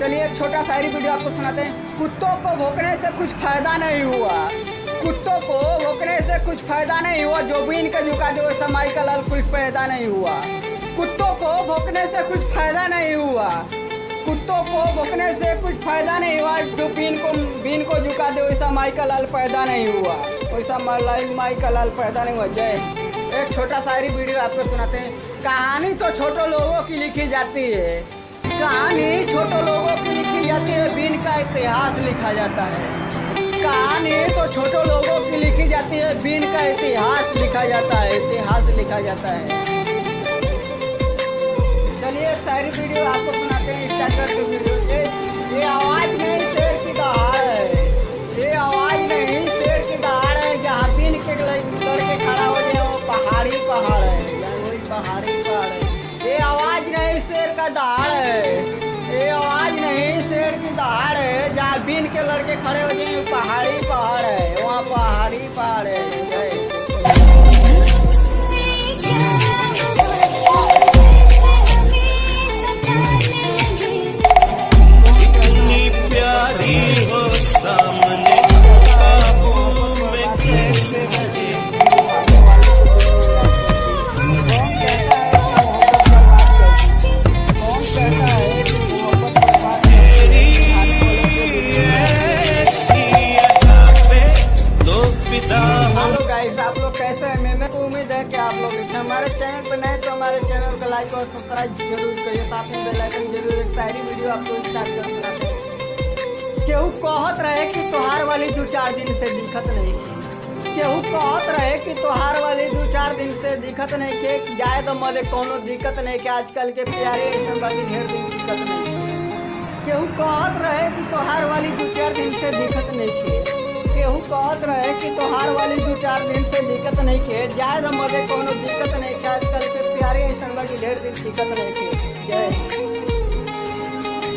चलिए एक छोटा शायरी वीडियो आपको सुनाते हैं। कुत्तों को भौंकने से कुछ फायदा नहीं हुआ, कुत्तों को भौंकने से कुछ फायदा नहीं हुआ, जो बीन के झुका दो समाई का लाल कुछ पैदा नहीं हुआ। कुत्तों को भौंकने से कुछ फायदा नहीं हुआ, कुत्तों को भौंकने से कुछ फायदा नहीं हुआ, जो बीन को झुका दे वैसा माई का लाल पैदा नहीं हुआ, वैसा माई का लाल पैदा नहीं हुआ। जय। एक छोटा शायरी वीडियो आपको सुनाते हैं। कहानी तो छोटे लोगों की लिखी जाती है, कहानी छोटे लोगों की लिखी जाती है, बीन का इतिहास लिखा जाता है। कहानी तो छोटे लोगों की लिखी जाती है, बीन का इतिहास लिखा जाता है, इतिहास लिखा जाता है। चलिए एक शायरी वीडियो आपको सुनाते हैं। स्टार्ट करते वीडियो। ये आवाज़ नहीं शेर की दहाड़ है, ये आवाज़ नहीं शेर की दहाड़ है, जहाँ बीन के लड़के खड़ा हो जाए वो पहाड़ी पहाड़ है, वही पहाड़ी पहाड़ है। ये आवाज़ नहीं शेर का दहाड़ है, ये आवाज़ नहीं शेर की दहाड़ है, जहाँ बीन के लड़के खड़े हो जाए वो पहाड़ी पहाड़ है, वहाँ पहाड़ी पहाड़ है। सामने काबू में कैसे रहे, तेरी ऐसी अदा पे तो फिदा। हेलो गाइस, आप लोग कैसे हैं? मैं को उम्मीद है कि आप लोग हमारे चैनल पर नए तो हमारे चैनल को लाइक और सब्सक्राइब जरूर करिए, साथ में बेल आइकन जरूर। एक शायरी वीडियो आपको स्टार्ट कर सुनाते हैं। केहू कहत रहे कि तोहार वाली 2-4 दिन से दिखत नहीं की, केहू कहत रहे कि तोहार वाली 2-4 दिन से दिखत नहीं के, जाए तो मदे कोनो दिक्कत नहीं के, आजकल के प्यारे ऐसे बाकी ढेर दिन दिक्कत नहीं के। केहू कहत रहे कि तोहार वाली 2-4 दिन से दिखत नहीं के, केहू कहत रहे कि तोहार वाली 2-4 दिन से दिक्कत नहीं के, जाए तो मदे कोनो दिक्कत नहीं के, आजकल के प्यारे ऐसे बाकी ढेर दिन दिक्कत नहीं के। जय।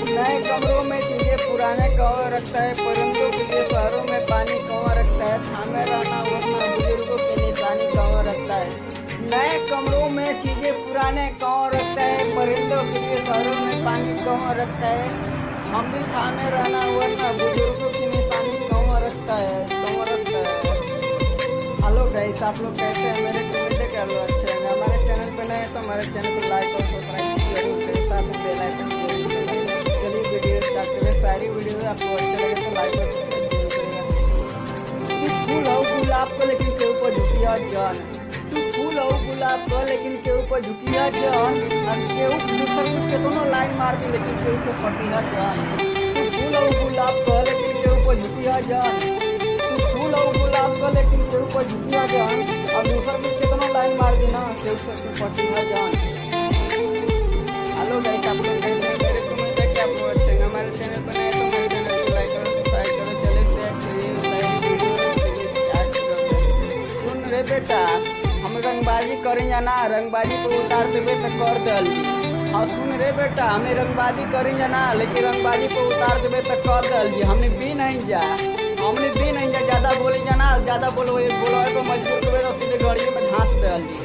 नए कमरों में चीजें पुराने कौन रखता है, परिंदों के लिए शहरों में पानी कौन रखता है, थामे रहना वरना बुजुर्गों की निशानी कौन रखता है। नए कमरों में चीजें पुराने कौन रखता है, परिंदों के लिए शहरों में पानी कौन रखता है, हम भी थामे रहना वरना बुजुर्गों की निशानी कौन रखता है, कौन रखता है। हेलो गाइस, आप लोग कैसे हैं? मेरे कमेंट कर लो अच्छे हैं। हमारे चैनल पर नए तो हमारे चैनल को लाइक और सब्सक्राइब जरूर करें, साथ में बेल आइकन जरूर दबाएं। चलिए वीडियो स्टार्ट करें। सारी वीडियो आपको अच्छे लगे तो लाइक और सब्सक्राइब जरूर करेगा। तू फूल हो गुलाब को लेकिन के ऊपर झुकिया जान, तू फूल हो गुलाब को लेकिन के ऊपर झुकिया जान, और केहू दूसर के दोनों लाइन मार दी लेकिन केहू से पटिया जान। तू फूल हो गुलाब को लेकिन के ऊपर झुकिया जान, तू फूल हो गुलाब को लेकिन के ऊपर झुकिया जान, और दूसर के कितना लाइन मार दी ना केहू से तू पटिया जान। हेलो गाइस, आप लोग कैसे हैं? मेरे कमेंट है कि आप लोग अच्छे हैं। हमारे चैनल पर नए तो हमारे चैनल को लाइक और सब्सक्राइब करो। चले से वीडियो स्टार्ट करो। सुन रे बेटा, हम रंगबाजी करें या ना, रंगबाजी को उतार देवे तो कर दल। हाँ सुन रे बेटा, हमें रंगबाजी करें या ना, लेकिन रंगबाजी को उतार देवे तो कर दल जी। हमने भी नहीं जा, हमने भी नहीं जा, ज़्यादा बोली जा ना, ज़्यादा बोलो तो मजबूर कर दो, सीधे गाड़ी में घास दल जी।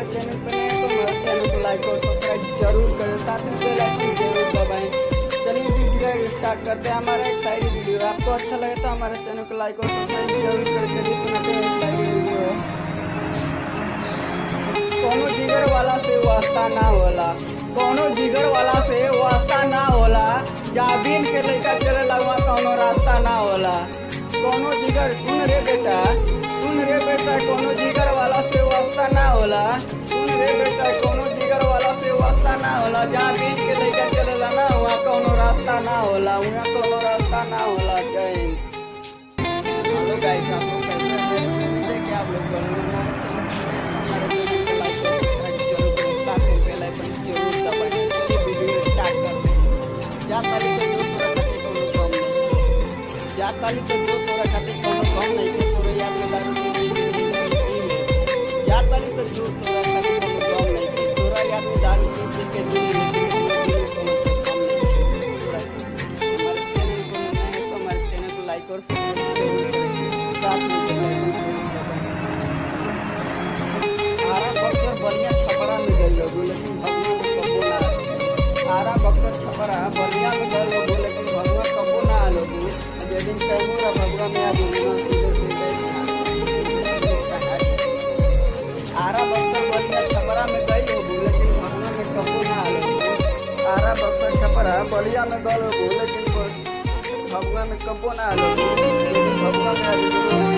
चैनल पर नए तो हमारे चैनल को लाइक और सब्सक्राइब जरूर करें, साथ में बेल आइकन जरूर दबाएं। चलिए वीडियो स्टार्ट करते हैं। हमारा एक शायरी वीडियो आपको अच्छा लगे तो हमारे चैनल को लाइक और सब्सक्राइब जरूर करें। चलिए सुनाते हैं एक शायरी वीडियो। कोनो जिगर वाला से वास्ता ना होला, कोनो जिगर वाला से वास्ता ना होला, जहाँ बीन के लड़का चले लगवा कोनो रास्ता ना होला। कोनो जिगर, सुन रे बेटा, सुन रे बेटा, कोनो जिगर वाला से वास्ता ना होला, सुन रे बेटा, कोनो जिगर वाला से वास्ता ना होला, जहाँ बीन के लड़का चलेला ना वहाँ कोनो रास्ता ना होला, वहाँ कोनो रास्ता ना होला। जय हिंद। हेलो गाइस, आप लोग कैसे हैं? मेरे उम्मीद है कि आप लोग हमारे चैनल को लाइक और सब्सक्राइब जरूर करें, साथ में बेल आइकन जरूर दबाएं। चलिए वीडियो स्टार्ट करते हैं। जा ताली तो जो तोरा खातिर कोनो कम नहीं, जा ताली तो जो तोरा खातिर कोनो कम नहीं के, तोरे याद में दारू या ताली तो जो तोरा खातिर कोनो कम नहीं के, तोरा याद में दारू पी के जी लेकिन कोनो कम नहीं। हमारे चैनल को नए हैं तो हमारे चैनल को लाइक और सब्सक्राइब जरूर करें, साथ में बेल आइकन जरूर दबाएं। आरा बलिया छपा है बलिया में गल हो लेकिन भगवा में कबो ना आ भगवा में आ